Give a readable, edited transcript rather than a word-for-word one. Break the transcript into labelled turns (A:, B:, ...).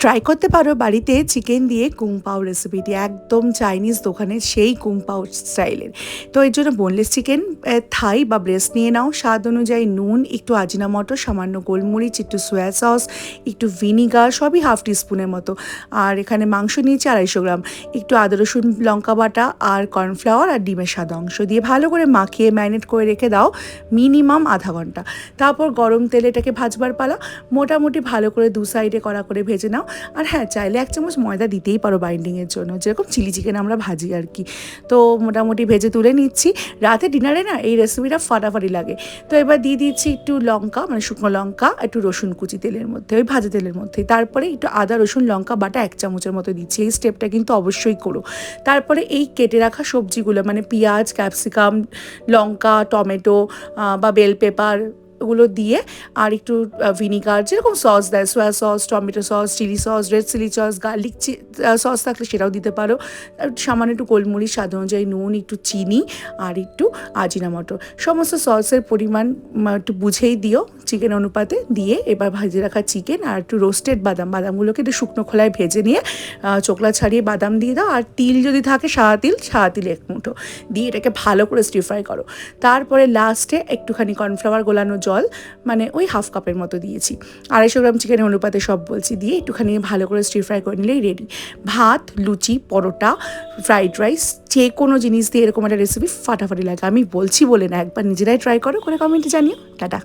A: Try করতে পারো বাড়িতে চিকেন দিয়ে কুং পাও রেসিপিটি, একদম চাইনিজ দোকানের সেই কুং পাও স্টাইলের। তো এর জন্য বোনলেস চিকেন থাই বা ব্রেস্ট নিয়ে নাও, স্বাদ অনুযায়ী নুন, একটু আজিনামটো, সামান্য গোলমরিচ, একটু সয়া সস, একটু ভিনিগার, সবই হাফ টিস্পুনের মতো। আর এখানে মাংস নিয়েছি 250 গ্রাম, একটু আদা রসুন লঙ্কা বাটা আর কর্নফ্লাওয়ার আর ডিমের সাদা অংশ দিয়ে ভালো করে মাখিয়ে ম্যারিনেট করে রেখে দাও মিনিমাম আধা ঘন্টা। তারপর গরম তেলে এটাকে ভাজবার পালা। মোটামুটি ভালো করে দু সাইডে কড়া করে ভেজে নাও। আর হ্যাঁ, চাইলে 1 চামচ ময়দা দিতেই পারো বাইন্ডিংয়ের জন্য, যেরকম চিলি চিকেন আমরা ভাজি আর কি। তো মোটামুটি ভেজে তুলে নিচ্ছি। রাতে ডিনারে না এই রেসিপিটা ফাটাফাটি লাগে। তো এবার দিয়ে দিচ্ছি একটু লঙ্কা, মানে শুকনো লঙ্কা, একটু রসুন কুচি তেলের মধ্যে, ওই ভাজা তেলের মধ্যে। তারপরে একটু আদা রসুন লঙ্কা বাটা 1 চামচের মতো দিচ্ছি। এই স্টেপটা কিন্তু অবশ্যই করো। তারপরে এই কেটে রাখা সবজিগুলো, মানে পেঁয়াজ, ক্যাপসিকাম, লঙ্কা, টমেটো বা বেল পেপার, ওগুলো দিয়ে আর একটু ভিনিগার, যেরকম সস দেয়, soya sauce, tomato sauce, chilli sauce, red chilli sauce, garlic sauce থাকলে সেটাও দিতে পারো। সামান্য একটু গোলমরিচ, স্বাদ অনুযায়ী নুন, একটু চিনি আর একটু আজিনামটো, সমস্ত সসের পরিমাণ একটু বুঝেই দিও চিকেন অনুপাতে। দিয়ে এবার ভেজে রাখা চিকেন আর একটু রোস্টেড বাদামগুলোকে একটু শুকনো খোলায় ভেজে নিয়ে চোকলা ছাড়িয়ে বাদাম দিয়ে দাও। আর তিল যদি থাকে, সাদা তিল 1 মুঠো দিয়ে এটাকে ভালো করে স্টির ফ্রাই করো। তারপরে লাস্টে একটুখানি কর্নফ্লাওয়ার গোলানো জল, মানে ওই হাফ কাপের মতো দিয়েছি, 250 গ্রাম চিকেনের অনুপাতে সব বলছি, দিয়ে একটুখানি ভালো করে স্টির ফ্রাই করে নিলেই রেডি। ভাত, লুচি, পরোটা, ফ্রাইড রাইস, যে কোনো জিনিস দিয়ে এরকম একটা রেসিপি ফাটাফাটি লাগে। আমি বলছি বলে না, একবার নিজেরাই ট্রাই করো, করে কমেন্টে জানিও। টাটা।